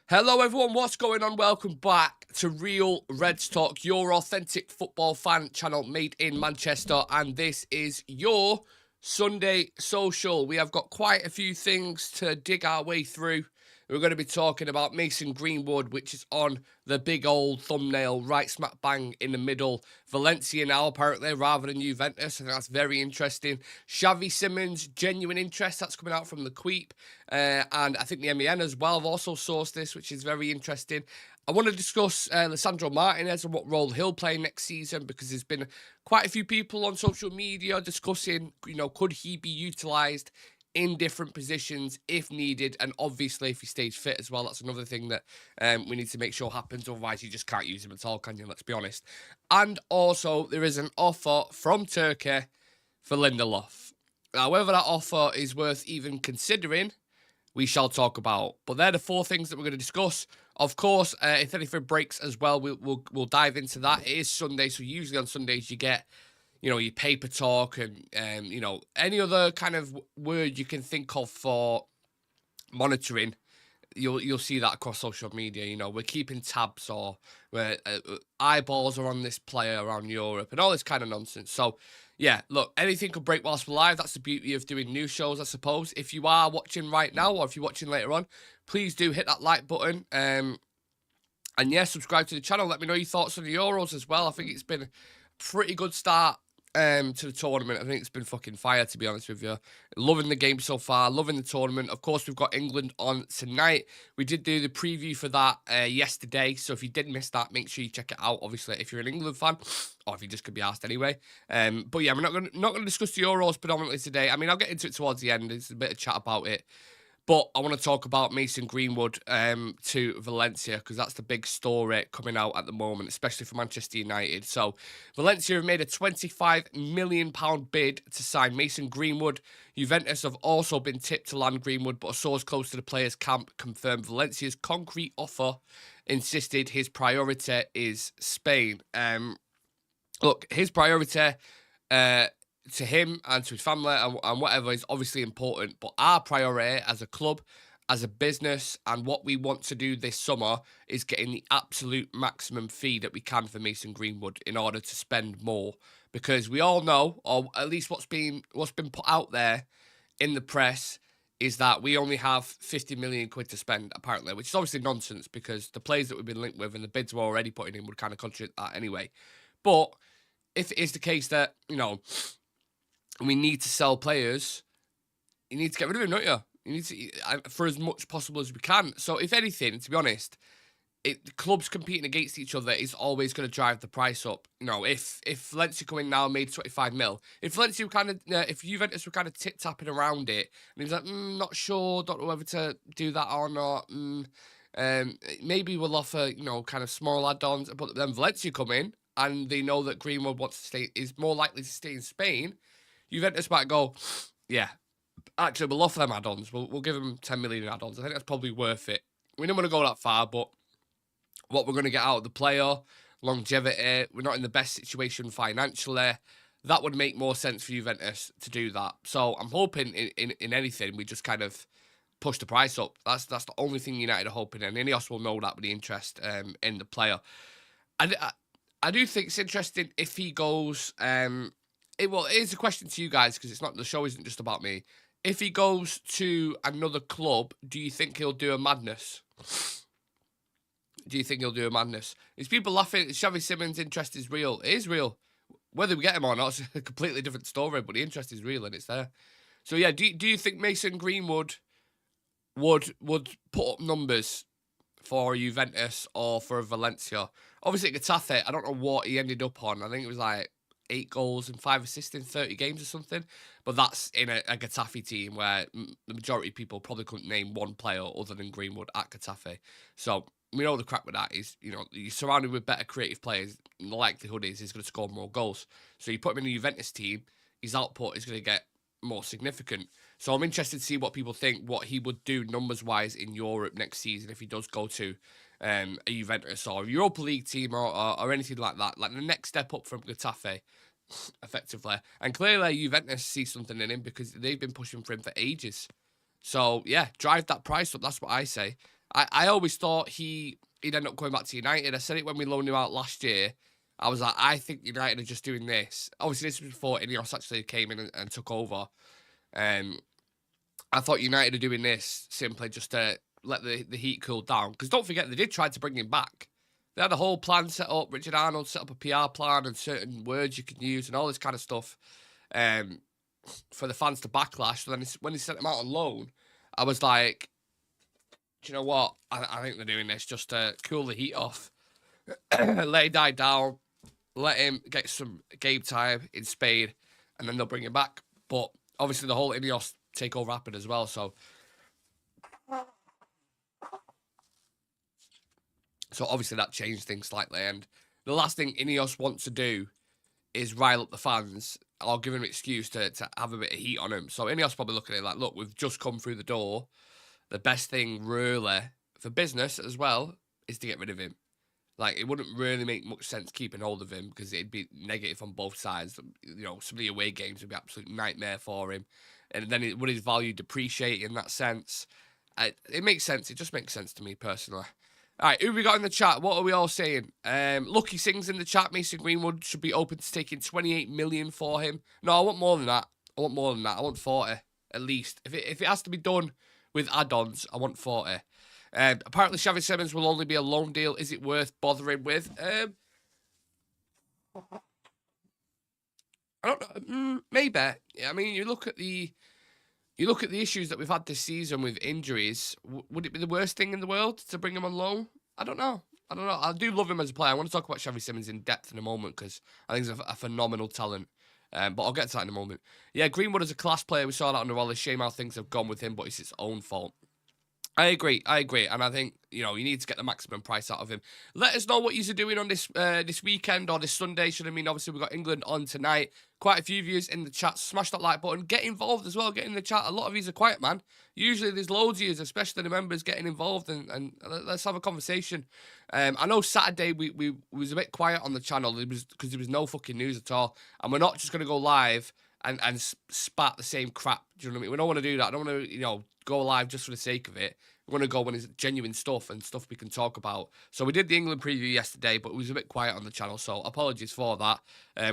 Hello everyone, what's going on? Welcome back to Real Reds Talk, your authentic football fan channel made in Manchester, and this is your Sunday Social. We have got quite a few things to dig our way through. We're going to be talking about Mason Greenwood, which is on the big old thumbnail, right smack bang in the middle. Valencia now, apparently, rather than Juventus, and that's very interesting. Xavi Simmons, genuine interest, that's coming out from the Queep. And I think the MEN as well have also sourced this, which is very interesting. I want to discuss Lisandro Martinez and what role he'll play next season, because there's been quite a few people on social media discussing, could he be utilised in different positions if needed, and obviously if he stays fit as well. That's another thing that we need to make sure happens, otherwise you just can't use him at all, can you? Let's be honest. And also there is an offer from Turkey for Lindelof. Now, whether that offer is worth even considering, we shall talk about. But they're the four things that we're going to discuss. Of course, if anything breaks as well, we'll dive into that. It is Sunday, so usually on Sundays you get your paper talk and, any other kind of word you can think of for monitoring. You'll see that across social media. We're keeping tabs, or where eyeballs are on this player around Europe and all this kind of nonsense. So, yeah, look, anything could break whilst we're live. That's the beauty of doing news shows, I suppose. If you are watching right now, or if you're watching later on, please do hit that like button. And yeah, subscribe to the channel. Let me know your thoughts on the Euros as well. I think it's been a pretty good start to the tournament. I think it's been fucking fire, to be honest with you. Loving the game so far, loving the tournament. Of course, we've got England on tonight. We did do the preview for that yesterday, so if you did miss that, make sure you check it out, obviously, if you're an England fan, or if you just could be asked anyway. But yeah, we're not gonna discuss the Euros predominantly today. I mean, I'll get into it towards the end. There's a bit of chat about it. But I want to talk about Mason Greenwood to Valencia, because that's the big story coming out at the moment, especially for Manchester United. So Valencia have made a £25 million bid to sign Mason Greenwood. Juventus have also been tipped to land Greenwood, but a source close to the players' camp confirmed Valencia's concrete offer insisted his priority is Spain. Look, his priority to him and to his family and whatever is obviously important, but our priority as a club, as a business, and what we want to do this summer is getting the absolute maximum fee that we can for Mason Greenwood in order to spend more, because we all know, or at least what's been put out there in the press, is that we only have 50 million quid to spend, apparently, which is obviously nonsense, because the players that we've been linked with and the bids we're already putting in would kind of contradict that anyway. But if it is the case that, we need to sell players, you need to get rid of him, don't you? You need to, for as much possible as we can. So, if anything, to be honest, clubs competing against each other is always going to drive the price up. If Valencia come in now and made 25 mil, if Valencia were if Juventus were kind of tit-tapping around it, and he was like, not sure, don't know whether to do that or not, maybe we'll offer, kind of small add-ons, but then Valencia come in, and they know that Greenwood is more likely to stay in Spain. Juventus might go, yeah, actually, we'll offer them add-ons. We'll give them 10 million in add-ons. I think that's probably worth it. We don't want to go that far, but what we're going to get out of the player, longevity, we're not in the best situation financially. That would make more sense for Juventus to do that. So I'm hoping in anything, we just kind of push the price up. That's the only thing United are hoping, and Ineos will know that with the interest in the player. I do think it's interesting if he goes... Here's a question to you guys, because the show isn't just about me. If he goes to another club, do you think he'll do a madness? Do you think he'll do a madness? Is people laughing? Xavi Simmons' interest is real. It is real. Whether we get him or not, it's a completely different story, but the interest is real and it's there. So yeah, do you think Mason Greenwood would put up numbers for Juventus or for Valencia? Obviously, Getafe, I don't know what he ended up on. I think it was like 8 goals and 5 assists in 30 games or something. But that's in a Getafe team where the majority of people probably couldn't name one player other than Greenwood at Getafe. So we know the crack with that is, you're surrounded with better creative players. And the likelihood is he's going to score more goals. So you put him in a Juventus team, his output is going to get more significant. So I'm interested to see what people think, what he would do numbers-wise in Europe next season if he does go to a Juventus or a Europa League team or anything like that. Like the next step up from Getafe, effectively. And clearly Juventus see something in him because they've been pushing for him for ages. So, yeah, drive that price up. That's what I say. I always thought he'd end up going back to United. I said it when we loaned him out last year. I was like, I think United are just doing this. Obviously, this was before Ineos actually came in and took over. I thought United are doing this simply just to let the heat cool down. Because don't forget, they did try to bring him back. They had a whole plan set up. Richard Arnold set up a PR plan and certain words you can use and all this kind of stuff for the fans to backlash. So then when they sent him out on loan, I was like, do you know what? I think they're doing this just to cool the heat off. Let it die down. Let him get some game time in Spain. And then they'll bring him back. But obviously the whole Ineos takeover happened as well. So obviously that changed things slightly. And the last thing Ineos wants to do is rile up the fans or give them an excuse to have a bit of heat on them. So Ineos probably looking at it like, look, we've just come through the door. The best thing really for business as well is to get rid of him. Like, it wouldn't really make much sense keeping hold of him because it'd be negative on both sides. You know, some of the away games would be an absolute nightmare for him. And then would his value depreciate in that sense? It makes sense. It just makes sense to me personally. All right, who we got in the chat? What are we all saying? Lucky Sings in the chat. Mason Greenwood should be open to taking 28 million for him. No, I want more than that. I want 40 at least. If it has to be done with add-ons, I want 40. Apparently, Xavi Simmons will only be a loan deal. Is it worth bothering with? I don't know. Maybe. I mean, you look at the issues that we've had this season with injuries. Would it be the worst thing in the world to bring him on loan? I don't know. I do love him as a player. I want to talk about Xavi Simmons in depth in a moment because I think he's a phenomenal talent. But I'll get to that in a moment. Yeah, Greenwood is a class player. We saw that on the roller. Shame how things have gone with him, but it's his own fault. I agree, and I think you need to get the maximum price out of him. Let us know what you're doing on this weekend or this Sunday. Obviously we've got England on tonight. Quite a few viewers in the chat. Smash that like button. Get involved as well. Get in the chat. A lot of yous are quiet, man. Usually there's loads of yous, especially the members, getting involved and let's have a conversation. I know Saturday we was a bit quiet on the channel. It was because there was no fucking news at all, and we're not just gonna go live and spat the same crap. Do you know what I mean? We don't want to do that. I don't want to go live just for the sake of it. We want to go when it's genuine stuff and stuff we can talk about. So we did the England preview yesterday, but it was a bit quiet on the channel, so apologies for that.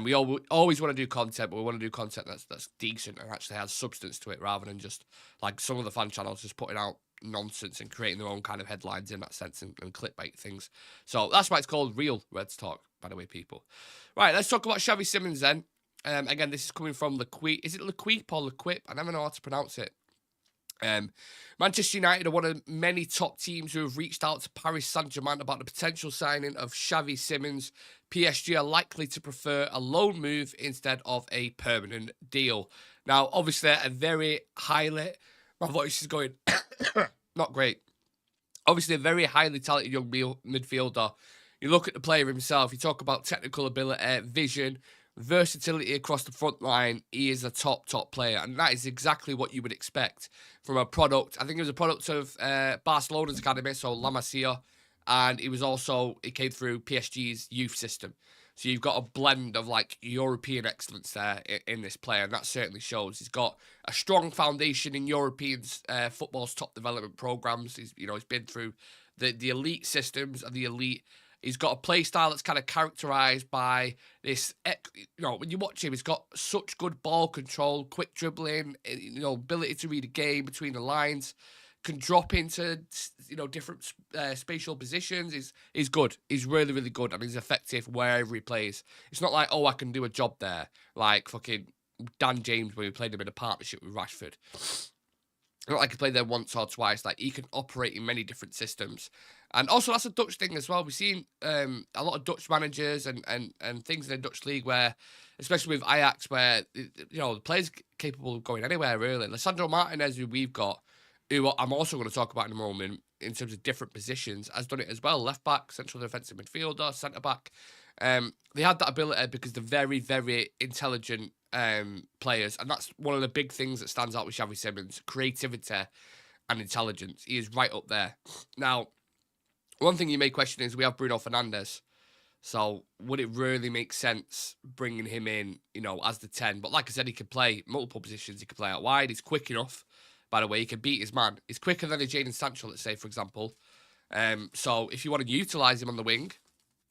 We always want to do content, but we want to do content that's decent and actually has substance to it, rather than just like some of the fan channels just putting out nonsense and creating their own kind of headlines in that sense and clickbait things. So that's why it's called Real Reds Talk, by the way, people. Right, let's talk about Xavi Simmons then. Again, this is coming from Lequip. Is it Lequip or Lequip? I never know how to pronounce it. Manchester United are one of many top teams who have reached out to Paris Saint-Germain about the potential signing of Xavi Simmons. PSG are likely to prefer a loan move instead of a permanent deal. Now, obviously, a very highly... My voice is going... not great. Obviously, a very highly talented young midfielder. You look at the player himself, you talk about technical ability, vision, versatility across the front line. He is a top player, and that is exactly what you would expect from a product. I think it was a product of Barcelona's academy, so La Masia, and it came through PSG's youth system. So you've got a blend of like European excellence there in this player, and that certainly shows. He's got a strong foundation in European football's top development programs. He's been through the elite systems and the elite. He's got a play style that's kind of characterized by this, when you watch him, he's got such good ball control, quick dribbling, ability to read a game between the lines, can drop into, different spatial positions. He's good. He's really, really good, and he's effective wherever he plays. It's not like, I can do a job there, like fucking Dan James when we played him in a partnership with Rashford. Not like he played there once or twice. Like, he can operate in many different systems. And also, that's a Dutch thing as well. We've seen a lot of Dutch managers and things in the Dutch league where, especially with Ajax, where, the player's capable of going anywhere, really. Lisandro Martinez, who we've got, who I'm also going to talk about in a moment, in terms of different positions, has done it as well. Left back, central defensive midfielder, centre back. They had that ability because they're very, very intelligent players, and that's one of the big things that stands out with Xavi Simmons: creativity and intelligence. He is right up there. Now, one thing you may question is we have Bruno Fernandes, so would it really make sense bringing him in, as the 10? But like I said, he can play multiple positions. He can play out wide. He's quick enough. by the way. He can beat his man. He's quicker than a Jadon Sancho, let's say, for example. So if you want to utilise him on the wing,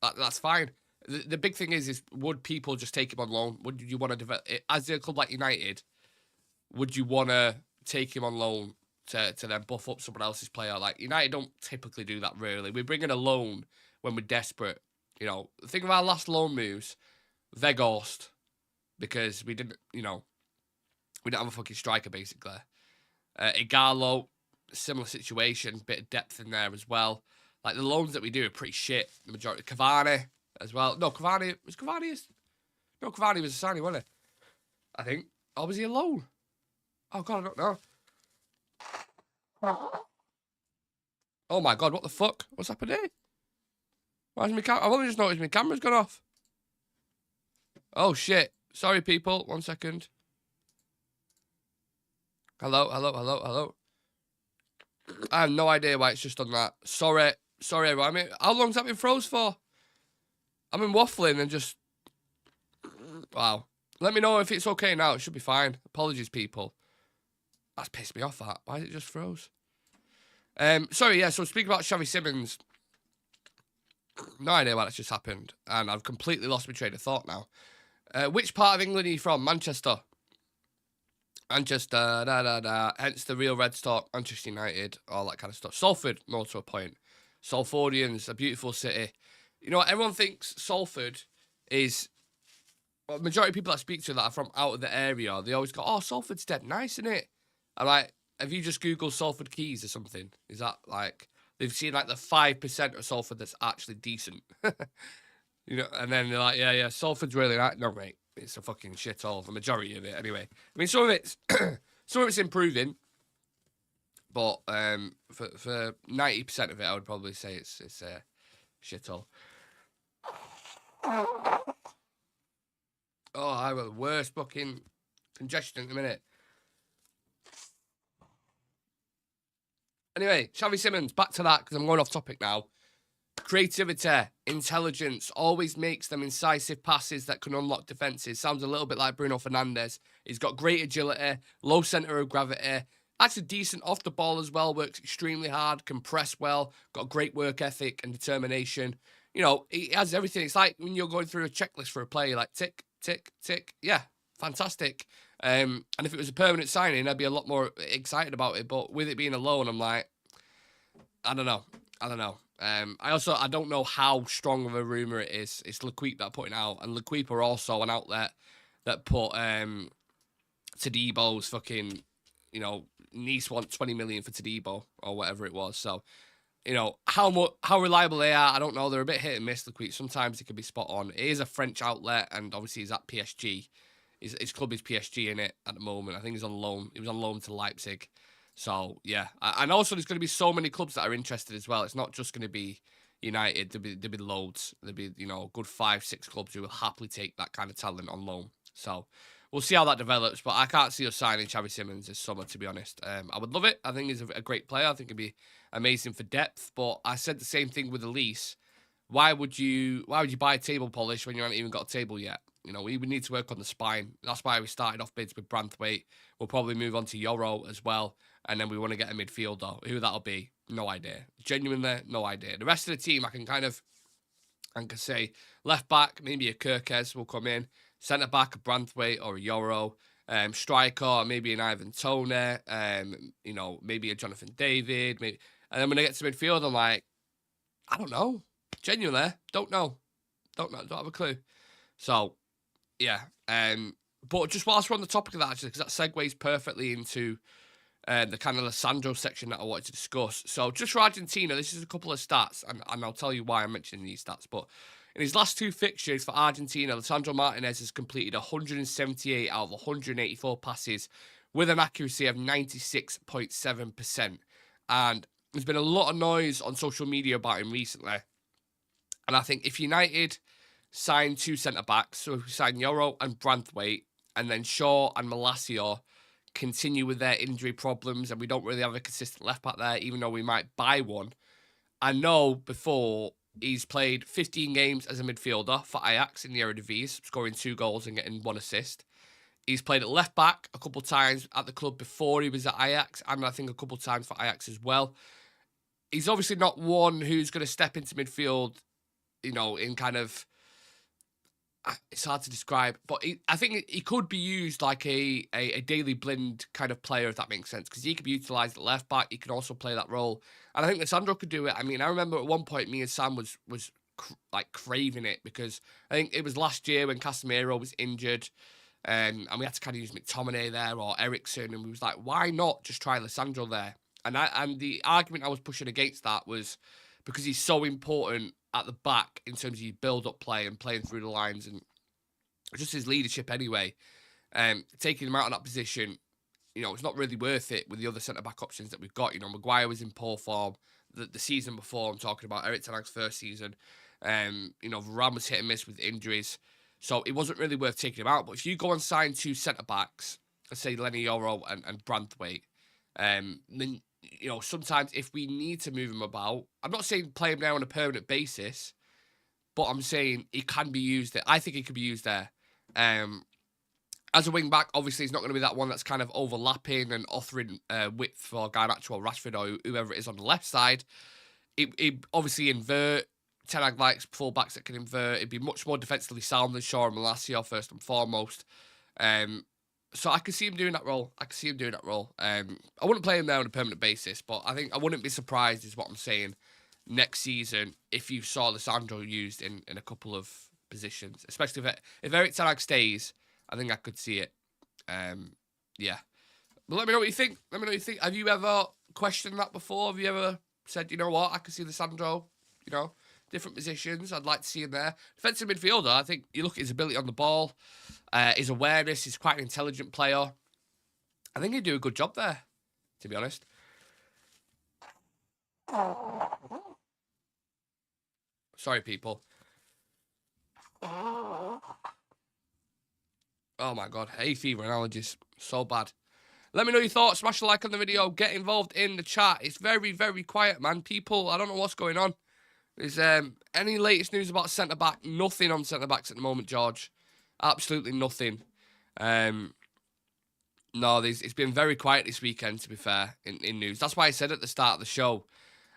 that's fine. The big thing is would people just take him on loan? Would you want to develop as a club like United? Would you want to take him on loan to then buff up someone else's player? Like, United don't typically do that, really. We bring in a loan when we're desperate. You know, think of our last loan moves. Weghorst, because we didn't have a fucking striker, basically. Igalo, similar situation, bit of depth in there as well. Like, the loans that we do are pretty shit. The majority. Cavani as well. No, Cavani was a signing, wasn't he? I think. Or was he a loan? Oh, God, I don't know. Oh, my God, what the fuck? What's happening? Why is my I've only just noticed my camera's gone off. Oh, shit. Sorry, people. 1 second. Hello. I have no idea why it's just done that. Sorry, everyone. I mean, how long's that been froze for? I've been waffling and just... Wow. Let me know if it's okay now. It should be fine. Apologies, people. That's pissed me off, that. Why did it just froze? Sorry, yeah, so speaking about Xavi Simmons, no idea why that's just happened, and I've completely lost my train of thought now. Which part of England are you from? Manchester. Manchester, hence the real Red Talk, Manchester United, all that kind of stuff. Salford, more to a point. Salfordians, a beautiful city. You know what, everyone thinks Salford is... Well, the majority of people I speak to that are from out of the area, they always go, oh, Salford's dead nice, isn't it? I'm like, have you just Googled Salford Keys or something? Is that like, they've seen like the 5% of Salford that's actually decent? You know, and then they're like, yeah, Salford's really nice. No, mate, it's a fucking shithole, the majority of it, anyway. I mean, some of it's improving, but for 90% of it, I would probably say it's a shithole. Oh, I have the worst fucking congestion in a minute. Anyway, Xavi Simmons, back to that, because I'm going off topic now. Creativity, intelligence, always makes them incisive passes that can unlock defences. Sounds a little bit like Bruno Fernandes. He's got great agility, low centre of gravity. Actually decent off the ball as well, works extremely hard, can press well, got great work ethic and determination. You know, he has everything. It's like when you're going through a checklist for a player, like tick, tick, tick. Yeah, fantastic. And if it was a permanent signing, I'd be a lot more excited about it. But with it being a loan, I'm like, I don't know. I don't know how strong of a rumour it is. It's L'Equipe that put it out. And L'Equipe are also an outlet that put Tadebo's fucking, you know, Nice want 20 million for Tadebo or whatever it was. So, you know, how reliable they are, I don't know. They're a bit hit and miss, L'Equipe. Sometimes it can be spot on. It is a French outlet, and obviously he's at PSG. His club is PSG in it at the moment. I think he's on loan. He was on loan to Leipzig. So, yeah. And also, there's going to be so many clubs that are interested as well. It's not just going to be United. There'll be loads. There'll be, you know, a good 5-6 clubs who will happily take that kind of talent on loan. So, we'll see how that develops. But I can't see us signing Xavi Simmons this summer, to be honest. I would love it. I think he's a great player. I think he'd be amazing for depth. But I said the same thing with Elise. Why would you buy table polish when you haven't even got a table yet? You know, we need to work on the spine. That's why we started off bids with Branthwaite. We'll probably move on to Euro as well. And then we want to get a midfielder. Who that'll be, no idea. Genuinely, no idea. The rest of the team, I can say left back, maybe a Kirkes will come in. Centre back, a Branthwaite or a Euro. Striker, maybe an Ivan Toney. You know, maybe a Jonathan David. Maybe. And then when I get to midfield, I'm like, I don't know. Genuinely, don't know. Don't have a clue. So, yeah. But just whilst we're on the topic of that, actually, because that segues perfectly into the kind of Lisandro section that I wanted to discuss. So, just for Argentina, this is a couple of stats, and I'll tell you why I'm mentioning these stats. But in his last 2 fixtures for Argentina, Lisandro Martinez has completed 178 out of 184 passes with an accuracy of 96.7%. And there's been a lot of noise on social media about him recently. And I think if United sign 2 centre-backs, so if we sign Euro and Branthwaite, and then Shaw and Malacia continue with their injury problems, and we don't really have a consistent left-back there, even though we might buy one. I know before he's played 15 games as a midfielder for Ajax in the Eredivisie, scoring 2 goals and getting 1 assist. He's played at left back a couple of times at the club before he was at Ajax, and I think a couple of times for Ajax as well. He's obviously not one who's going to step into midfield, in kind of, it's hard to describe, but I think he could be used like a daily blind kind of player, if that makes sense, because he could be utilised at left back. He can also play that role, and I think Lisandro could do it. I mean, I remember at one point me and Sam was like craving it, because I think it was last year when Casemiro was injured. And we had to kind of use McTominay there or Ericsson, and we was like, why not just try Lisandro there? And the argument I was pushing against that was because he's so important at the back in terms of your build-up play and playing through the lines and just his leadership anyway. Taking him out of that position, it's not really worth it with the other centre-back options that we've got. Maguire was in poor form the season before. I'm talking about Eric Ten Hag's first season. Varane was hit and miss with injuries. So it wasn't really worth taking him out. But if you go and sign 2 centre-backs, let's say Lenny Yoro and Branthwaite, then, sometimes if we need to move him about, I'm not saying play him there on a permanent basis, but I'm saying he can be used there. I think he could be used there. As a wing-back, obviously, he's not going to be that one that's kind of overlapping and offering width for Garnacho or Rashford or whoever it is on the left side. He obviously invert. Ten Hag likes full-backs that can invert. It'd be much more defensively sound than Shaw and Malacia, first and foremost. So I could see him doing that role. I wouldn't play him there on a permanent basis, but I think I wouldn't be surprised, is what I'm saying, next season if you saw Lisandro used in a couple of positions, especially if Eric Ten Hag stays. I think I could see it. Yeah. But let me know what you think. Have you ever questioned that before? Have you ever said, you know what, I could see Lisandro, different positions, I'd like to see him there. Defensive midfielder, I think you look at his ability on the ball, his awareness, he's quite an intelligent player. I think he'd do a good job there, to be honest. Sorry, people. Oh my God, hay fever and allergies, so bad. Let me know your thoughts, smash a like on the video, get involved in the chat. It's very, very quiet, man. People, I don't know what's going on. Is any latest news about centre-back? Nothing on centre-backs at the moment, George. Absolutely nothing. No, it's been very quiet this weekend, to be fair, in news. That's why I said at the start of the show,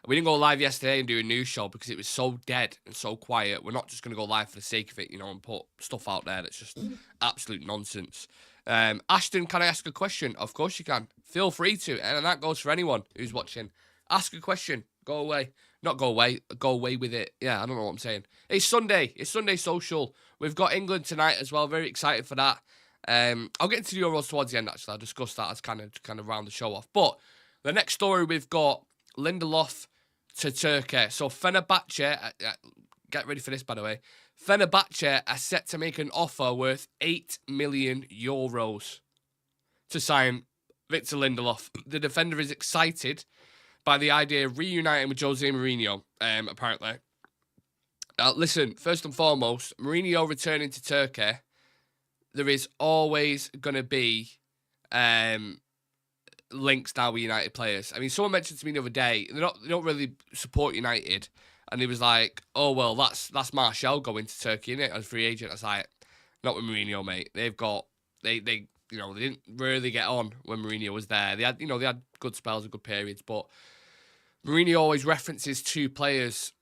we didn't go live yesterday and do a news show because it was so dead and so quiet. We're not just going to go live for the sake of it, and put stuff out there that's just absolute nonsense. Ashton, can I ask a question? Of course you can. Feel free to, and that goes for anyone who's watching. Ask a question. Go away. Not go away. Go away with it. Yeah, I don't know what I'm saying. It's Sunday. It's Sunday Social. We've got England tonight as well. Very excited for that. I'll get into the Euros towards the end, actually. I'll discuss that as kind of round the show off. But the next story, we've got Lindelof to Turkey. So Fenerbahce, get ready for this, by the way. Fenerbahce are set to make an offer worth €8 million to sign Victor Lindelof. The defender is excited by the idea of reuniting with Jose Mourinho, apparently. Now, listen, first and foremost, Mourinho returning to Turkey, there is always going to be links now with United players. I mean, someone mentioned to me the other day, they don't really support United, and he was like, oh, well, that's Martial going to Turkey, innit, as free agent. I was like, not with Mourinho, mate. They didn't really get on when Mourinho was there. They had good spells and good periods, but Mourinho always references 2 players,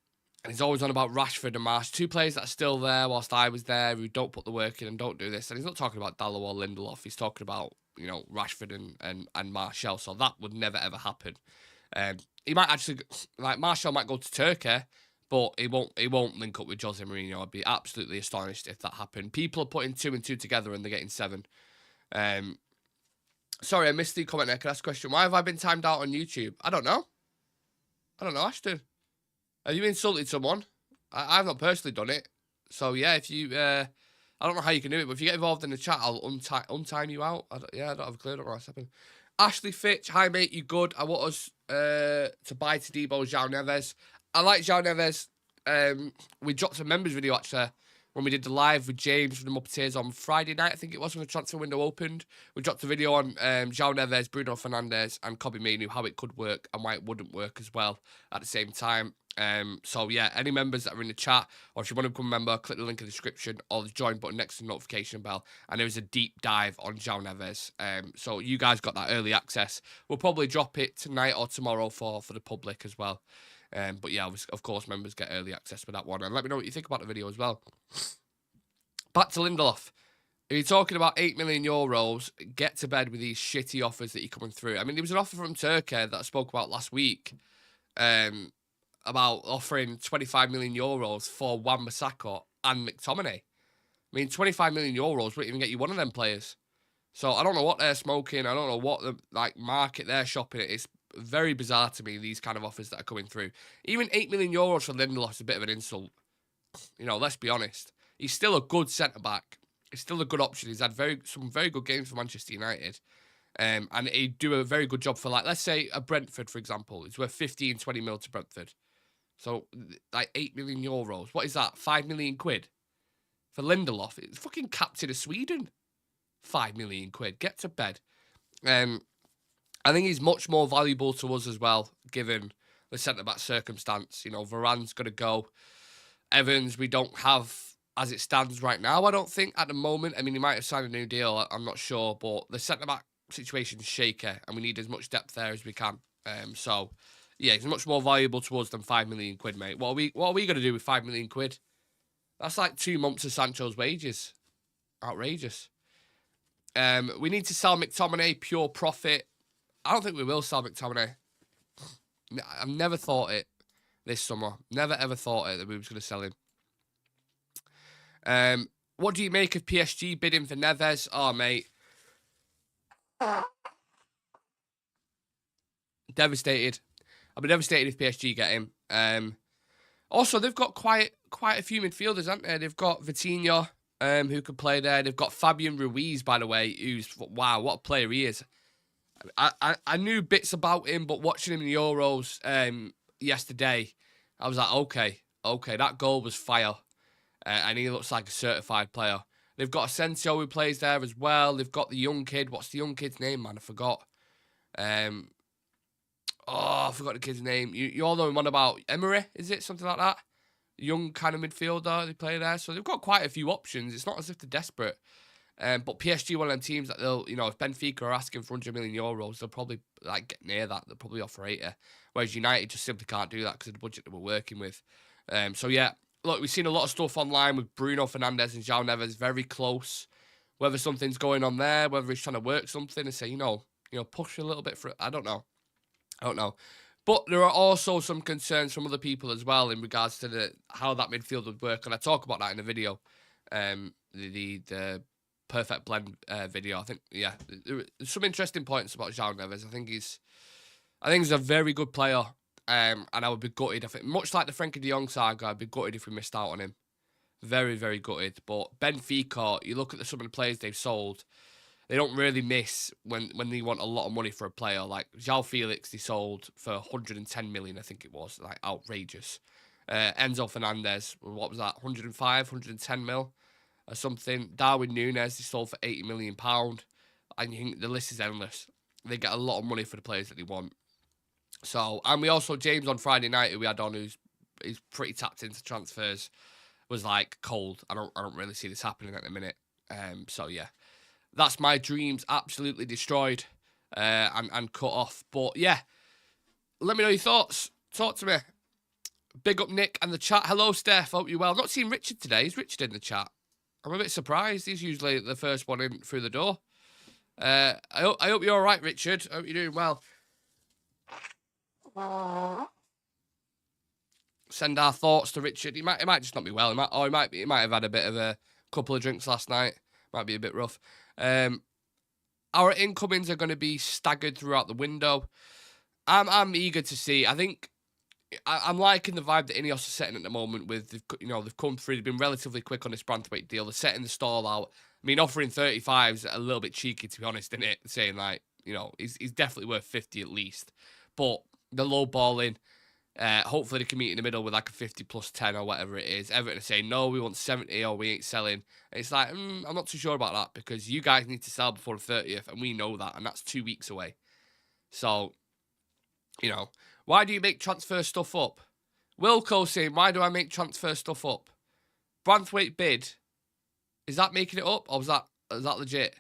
and he's always on about Rashford and Marsh, 2 players that are still there whilst I was there, who don't put the work in and don't do this. And he's not talking about Dalot or Lindelof. He's talking about, Rashford and Martial. So that would never, ever happen. He might actually, Martial might go to Turkey, but he won't link up with Jose Mourinho. I'd be absolutely astonished if that happened. People are putting 2 and 2 together and they're getting 7. Sorry, I missed the comment there. Can I ask a question? Why have I been timed out on YouTube? I don't know, Ashton. Have you insulted someone? I've not personally done it. So, yeah, if you... I don't know how you can do it, but if you get involved in the chat, I'll untime you out. I don't have a clue. I don't know what's happening. Ashley Fitch, hi, mate. You good? I want us to buy Todibo João Neves. I like João Neves. We dropped a members video, actually, when we did the live with James from the Muppeteers on Friday night, I think it was, when the transfer window opened. We dropped a video on João Neves, Bruno Fernandes, and Kobbie Mainoo, how it could work and why it wouldn't work as well at the same time. So yeah, any members that are in the chat, or if you want to become a member, click the link in the description or the join button next to the notification bell. And there is a deep dive on João Neves. So you guys got that early access. We'll probably drop it tonight or tomorrow for the public as well. But yeah, of course, members get early access for that one. And let me know what you think about the video as well. Back to Lindelof. If you're talking about 8 million euros, get to bed with these shitty offers that you're coming through. I mean, there was an offer from Turkey that I spoke about last week. About offering 25 million euros for Wan-Bissaka and McTominay. I mean, 25 million euros wouldn't even get you one of them players. So I don't know what they're smoking. I don't know what the market they're shopping at. It's very bizarre to me, these kind of offers that are coming through. Even 8 million euros for Lindelof is a bit of an insult. You know, let's be honest. He's still a good centre-back. He's still a good option. He's had some very good games for Manchester United. And he'd do a very good job for, like, let's say a Brentford, for example. He's worth 15, 20 mil to Brentford. So, like, 8 million euros. What is that? 5 million quid? For Lindelof, it's fucking captain of Sweden. 5 million quid. Get to bed. I think he's much more valuable to us as well, given the centre-back circumstance. You know, Varane's going to go. Evans, we don't have as it stands right now, I don't think, at the moment. I mean, he might have signed a new deal. I'm not sure. But the centre-back situation is shaky, and we need as much depth there as we can. So... yeah, he's much more valuable to us than 5 million quid, mate. What are we going to do with 5 million quid? That's like 2 months of Sancho's wages. Outrageous. We need to sell McTominay, pure profit. I don't think we will sell McTominay. I've never thought it this summer. Never, ever thought it that we was going to sell him. What do you make of PSG bidding for Neves? Oh, mate. Devastated. I'll be devastated if PSG get him. Also, they've got quite a few midfielders, haven't they? They've got Vitinha, who could play there. They've got Fabian Ruiz, by the way, who's, wow, what a player he is. I knew bits about him, but watching him in the Euros yesterday, I was like, okay, that goal was fire. And he looks like a certified player. They've got Asensio who plays there as well. They've got the young kid. What's the young kid's name, man? I forgot. Oh, I forgot the kid's name. You all know him on about Emery, is it? Something like that? Young kind of midfielder, they play there. So they've got quite a few options. It's not as if they're desperate. But PSG, one of them teams that they'll, you know, if Benfica are asking for 100 million euros, they'll probably like get near that. They'll probably offer 80. Whereas United just simply can't do that because of the budget that we're working with. So yeah, look, we've seen a lot of stuff online with Bruno Fernandes and João Neves very close. Whether something's going on there, whether he's trying to work something and say, you know, push a little bit for it. I don't know. But there are also some concerns from other people as well in regards to how that midfield would work, and I talk about that in the video, the perfect blend video. I think, yeah, there's some interesting points about João Neves. I think he's a very good player, and I would be gutted. I think much like the Frenkie de Jong saga, I'd be gutted if we missed out on him. Very, very gutted. But Benfica, you look at some of the players they've sold. They don't really miss when they want a lot of money for a player. Like João Felix, they sold for 110 million, I think it was. Like, outrageous. Enzo Fernandez, what was that? 105, 110 mil or something. Darwin Núñez, they sold for 80 million pound. And you think the list is endless. They get a lot of money for the players that they want. So, and we also, James on Friday night, who we had on, he's pretty tapped into transfers, was like cold. I don't really see this happening at the minute. So yeah. That's my dreams absolutely destroyed and cut off. But yeah, let me know your thoughts. Talk to me. Big up Nick and the chat. Hello, Steph. Hope you're well. I've not seen Richard today. Is Richard in the chat? I'm a bit surprised. He's usually the first one in through the door. I hope you're all right, Richard. I hope you're doing well. Send our thoughts to Richard. He might just not be well. He might have had a bit of a couple of drinks last night. Might be a bit rough. Our incomings are going to be staggered throughout the window. I'm eager to see. I think I'm liking the vibe that Ineos are setting at the moment. With they've come through. They've been relatively quick on this Brandthwaite deal. They're setting the stall out. I mean, offering 35 is a little bit cheeky, to be honest, isn't it? Saying like, he's definitely worth 50 at least. But the low balling. Hopefully they can meet in the middle with like a 50 plus 10 or whatever it is. Everton are saying, no, we want 70 or we ain't selling. And it's like, I'm not too sure about that because you guys need to sell before the 30th and we know that and that's 2 weeks away. So, why do you make transfer stuff up? Wilco saying, why do I make transfer stuff up? Branthwaite bid, is that making it up, or is that legit?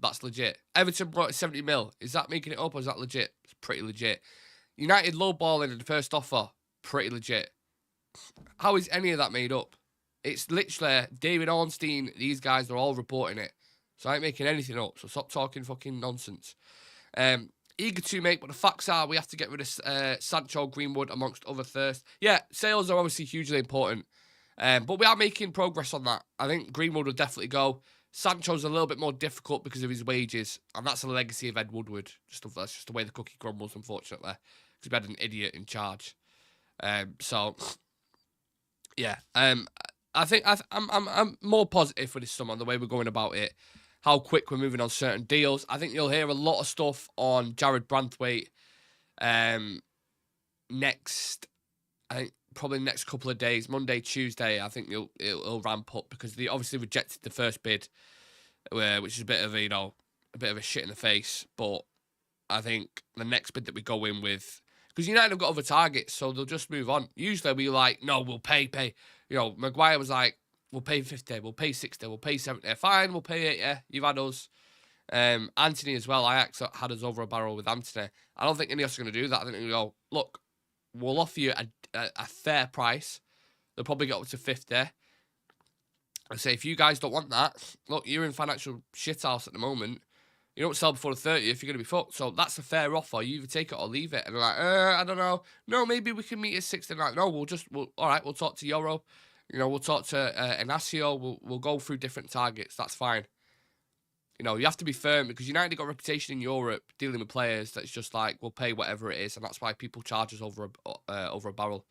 That's legit. Everton brought 70 mil. Is that making it up, or is that legit? It's pretty legit. United lowballing in the first offer. Pretty legit. How is any of that made up? It's literally David Ornstein. These guys are all reporting it. So I ain't making anything up. So stop talking fucking nonsense. Eager to make, but the facts are we have to get rid of Sancho, Greenwood, amongst other thirst. Yeah, sales are obviously hugely important. But we are making progress on that. I think Greenwood will definitely go. Sancho's a little bit more difficult because of his wages. And that's a legacy of Ed Woodward. That's just the way the cookie crumbles, unfortunately. Because we had an idiot in charge. So, yeah. I think I'm more positive for this summer, the way we're going about it. How quick we're moving on certain deals. I think you'll hear a lot of stuff on Jared Branthwaite next, I think probably the next couple of days, Monday, Tuesday. I think it'll ramp up because they obviously rejected the first bid, which is a bit of a shit in the face. But I think the next bid that we go in with, because United have got other targets, so they'll just move on. Usually we like, no, we'll pay. You know, Maguire was like, we'll pay 50, we'll pay 60, we'll pay 70. Fine, we'll pay 80. You've had us. Anthony as well. Ajax had us over a barrel with Anthony. I don't think any of us are going to do that. I think they'll go, look, we'll offer you a fair price. They'll probably get up to 50. I say, if you guys don't want that, look, you're in financial shithouse at the moment. You don't sell before the 30th, you're going to be fucked. So that's a fair offer. You either take it or leave it. And they're like, I don't know. No, maybe we can meet at 60. Like, no, all right, we'll talk to Euro. You know, we'll talk to Inacio. We'll go through different targets. That's fine. You know, you have to be firm because United got a reputation in Europe dealing with players that's just like, we'll pay whatever it is. And that's why people charge us over a barrel.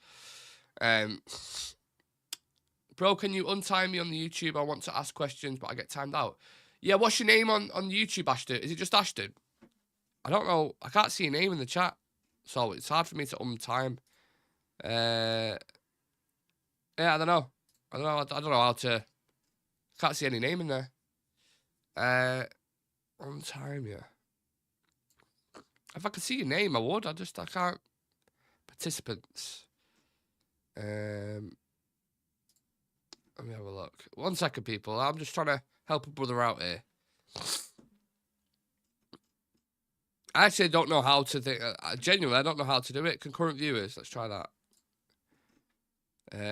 Bro, can you untime me on the YouTube? I want to ask questions, but I get timed out. Yeah, what's your name on YouTube, Ashton? Is it just Ashton? I don't know. I can't see your name in the chat. So it's hard for me to untime. Yeah, I don't know. I don't know how to... Can't see any name in there. Untime, yeah. If I could see your name, I would. I can't. Participants. Let me have a look. 1 second, people. I'm just trying to help a brother out here. I actually don't know how to think. Genuinely, I don't know how to do it. Concurrent viewers. Let's try that.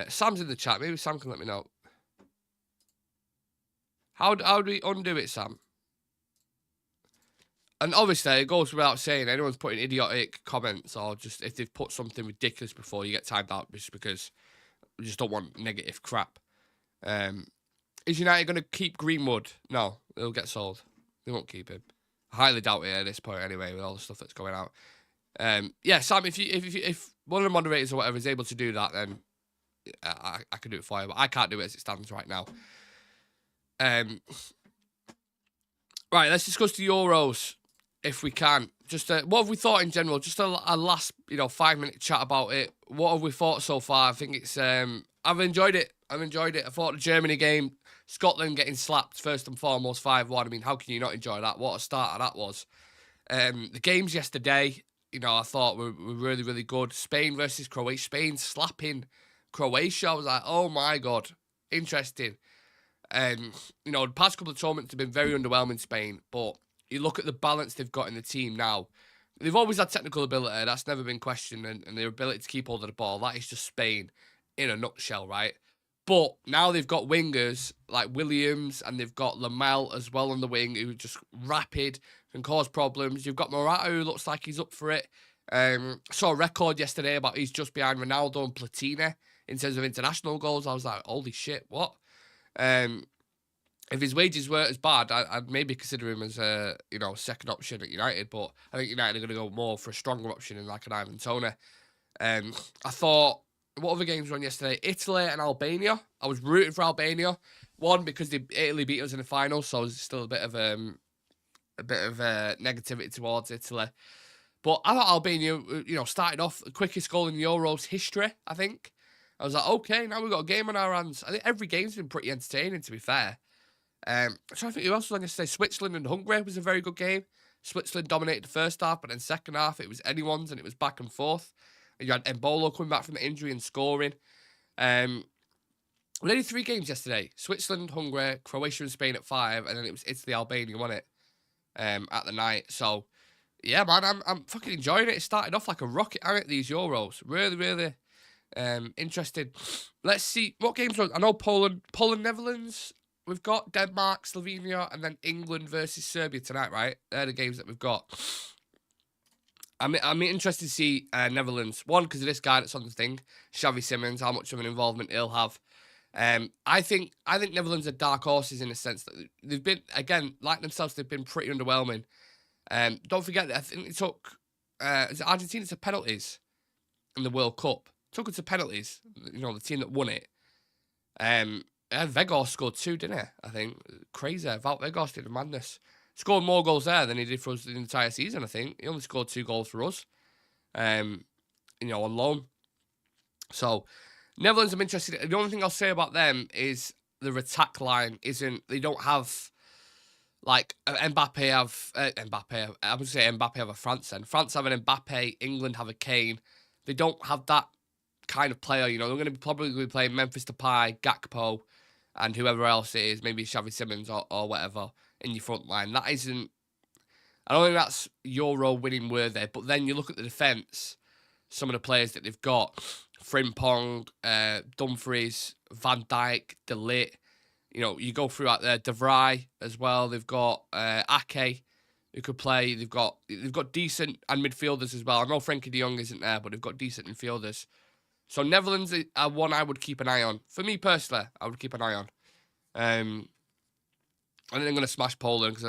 Sam's in the chat. Maybe Sam can let me know. How do we undo it, Sam? And obviously, it goes without saying, anyone's putting idiotic comments or just if they've put something ridiculous before, you get timed out just because we just don't want negative crap. Is United going to keep Greenwood? No, he'll get sold. They won't keep him. I highly doubt it at this point anyway, with all the stuff that's going out. Yeah, Sam, if one of the moderators or whatever is able to do that, then I can do it for you. But I can't do it as it stands right now. Right, let's discuss the Euros if we can. Just what have we thought in general? Just a last 5-minute chat about it. What have we thought so far? I think it's I've enjoyed it. I thought the Germany game, Scotland getting slapped first and foremost 5-1. I mean, how can you not enjoy that? What a starter that was. The games yesterday, I thought were really, really good. Spain versus Croatia. Spain slapping Croatia. I was like, oh my God, interesting. The past couple of tournaments have been very underwhelming, Spain, but you look at the balance they've got in the team now. They've always had technical ability. That's never been questioned, and their ability to keep hold of the ball. That is just Spain in a nutshell, right? But now they've got wingers like Williams, and they've got Lamel as well on the wing, who are just rapid, can cause problems. You've got Morata, who looks like he's up for it. Saw a record yesterday about he's just behind Ronaldo and Platini in terms of international goals. I was like, holy shit, what? If his wages weren't as bad, I'd maybe consider him as a second option at United. But I think United are going to go more for a stronger option in like an Ivan Toney. I thought, what other games were on yesterday? Italy and Albania. I was rooting for Albania. One, because Italy beat us in the final, so there's still a bit of negativity towards Italy. But I thought Albania, started off the quickest goal in Euros history, I think. I was like, okay, now we've got a game on our hands. I think every game's been pretty entertaining, to be fair. I'm trying to think who else was on yesterday. Switzerland and Hungary was a very good game. Switzerland dominated the first half, but then second half, it was anyone's, and it was back and forth. You had Embolo coming back from the injury and scoring. We only 3 games yesterday. Switzerland, Hungary, Croatia and Spain at 5, and then it was Italy, Albania, wasn't it? At the night. So, yeah, man, I'm fucking enjoying it. It started off like a rocket, hasn't it, these Euros? Really, really interesting. Let's see. What games are... I know Poland, Netherlands. We've got Denmark, Slovenia, and then England versus Serbia tonight, right? They're the games that we've got. I'm interested to see Netherlands. One, because of this guy that's on the thing, Xavi Simmons, how much of an involvement he'll have. I think Netherlands are dark horses in a sense that they've been, again, like themselves, they've been pretty underwhelming. Don't forget that I think it took Argentina to penalties in the World Cup. Took it to penalties, you know, the team that won it. Weghorst scored 2, didn't he? I think. Crazy. Wout Weghorst did a madness. Scored more goals there than he did for us the entire season, I think. He only scored 2 goals for us, you know, on loan. So, Netherlands, I'm interested. The only thing I'll say about them is their attack line isn't... They don't have... Like, Mbappe have... I would say Mbappe have a France then. France have an Mbappe. England have a Kane. They don't have that kind of player, you know. They're going to be probably playing Memphis Depay, Gakpo, and whoever else it is, maybe Xavi Simmons or whatever, in your front line. That isn't... I don't think that's Euro winning worthy. But then you look at the defence, some of the players that they've got, Frimpong, Dumfries, Van Dijk, De Ligt. You know, you go through out there, De Vrij as well. They've got Ake, who could play. They've got decent and midfielders as well. I know Frenkie de Jong isn't there, but they've got decent midfielders. So Netherlands are one I would keep an eye on. For me personally, I would keep an eye on. I think they're going to smash Poland because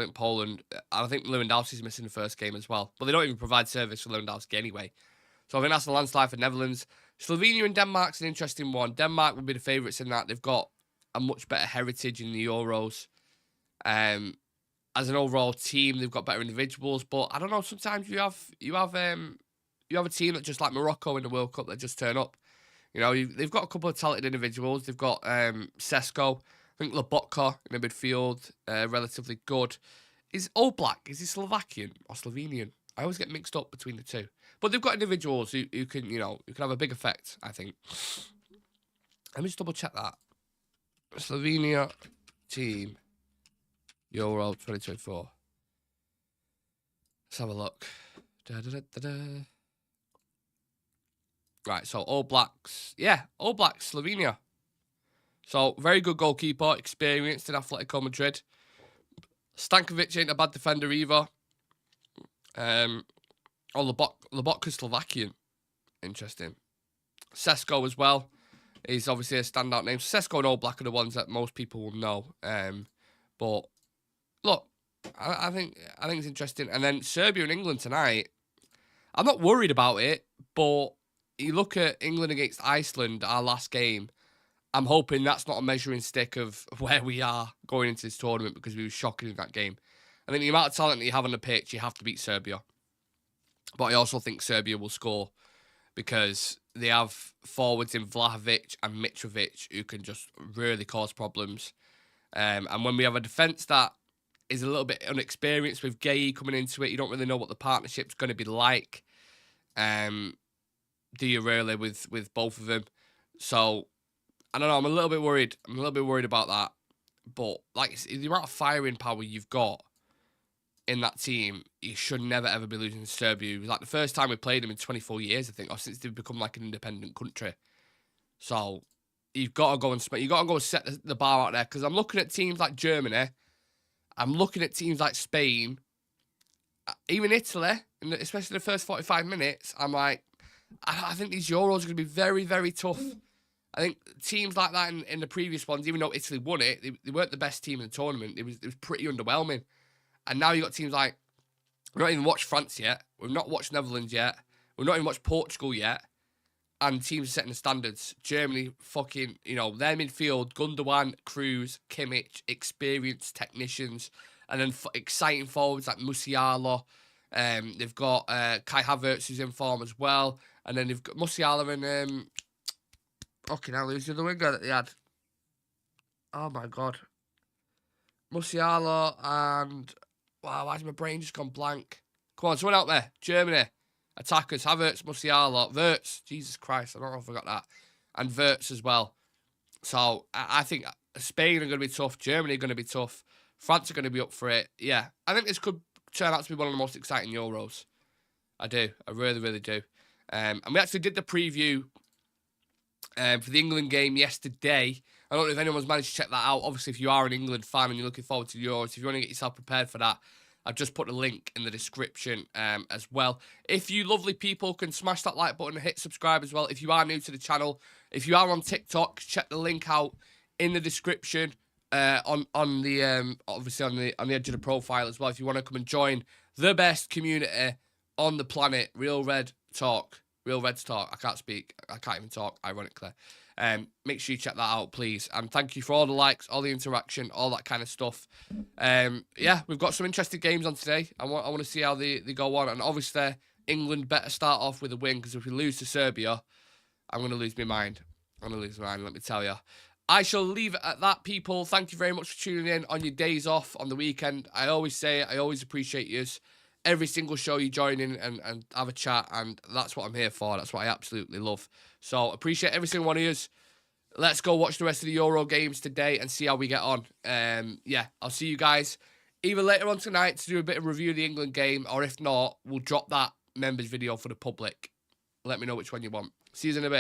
I think Lewandowski's missing the first game as well. But they don't even provide service for Lewandowski anyway. So I think that's the landslide for Netherlands. Slovenia and Denmark's an interesting one. Denmark would be the favourites in that. They've got a much better heritage in the Euros. As an overall team, they've got better individuals. But I don't know. Sometimes you have a team that just like Morocco in the World Cup that just turn up. You know, they've got a couple of talented individuals. They've got Sesko. I think Lobotka in the midfield, relatively good. Is Oblak, is he Slovakian or Slovenian? I always get mixed up between the two. But they've got individuals who can, you know, who can have a big effect, I think. Let me just double check that. Slovenia team Euro 2024. Let's have a look. Right, so All Blacks. Yeah, All Blacks, Slovenia. So, very good goalkeeper, experienced in Atletico Madrid. Stankovic ain't a bad defender either. Lobotka's Slovakian. Interesting. Sesko as well. He's obviously a standout name. Sesko and All Black are the ones that most people will know. But, look, I think it's interesting. And then Serbia and England tonight. I'm not worried about it, but you look at England against Iceland, our last game. I'm hoping that's not a measuring stick of where we are going into this tournament because we were shocking in that game. I think the amount of talent that you have on the pitch, you have to beat Serbia. But I also think Serbia will score because they have forwards in Vlahovic and Mitrovic who can just really cause problems. And when we have a defence that is a little bit unexperienced with Gay coming into it, you don't really know what the partnership's going to be like. Do you really with both of them? So, I don't know. I'm a little bit worried. I'm a little bit worried about that. But, like, the amount of firing power you've got in that team, you should never, ever be losing to Serbia. It was like the first time we played them in 24 years, I think, or since they've become, like, an independent country. So, you've got to go and set the bar out there. Because I'm looking at teams like Germany. I'm looking at teams like Spain. Even Italy, especially the first 45 minutes, I'm like, I think these Euros are going to be very, very tough. I think teams like that in the previous ones, even though Italy won it, they weren't the best team in the tournament. It was pretty underwhelming. And now you've got teams like, we've not even watched France yet. We've not watched Netherlands yet. We've not even watched Portugal yet. And teams are setting the standards. Germany, fucking, you know, their midfield, Gundogan, Kroos, Kimmich, experienced technicians. And then exciting forwards like Musiala. They've got Kai Havertz, who's in form as well. And then they've got Musiala and... okay, now who's the other winger that they had? Oh, my God. Musiala and... wow, why's my brain just gone blank? Come on, someone out there. Germany. Attackers, Havertz, Musiala, Wirtz. Jesus Christ, I don't know if I got that. And Wirtz as well. So I think Spain are going to be tough. Germany are going to be tough. France are going to be up for it. Yeah, I think this could turn out to be one of the most exciting Euros. I do. I really, really do. And we actually did the preview for the England game yesterday. I don't know if anyone's managed to check that out. Obviously, if you are an England fan and you're looking forward to the Euros, if you want to get yourself prepared for that, I've just put a link in the description as well. If you lovely people can smash that like button and hit subscribe as well. If you are new to the channel, if you are on TikTok, check the link out in the description on the obviously on the edge of the profile as well. If you want to come and join the best community on the planet, Real Reds Talk. I can't speak. I can't even talk, ironically. Make sure you check that out, please. And thank you for all the likes, all the interaction, all that kind of stuff. Yeah, we've got some interesting games on today. I want to see how they go on. And obviously, England better start off with a win, because if we lose to Serbia, I'm going to lose my mind. I'm going to lose my mind, let me tell you. I shall leave it at that, people. Thank you very much for tuning in on your days off, on the weekend. I always say I always appreciate yous. Every single show you join in and have a chat, and that's what I'm here for. That's what I absolutely love. So appreciate every single one of yous. Let's go watch the rest of the Euro games today and see how we get on. Yeah, I'll see you guys either later on tonight to do a bit of review of the England game, or if not, we'll drop that members video for the public. Let me know which one you want. See you in a bit.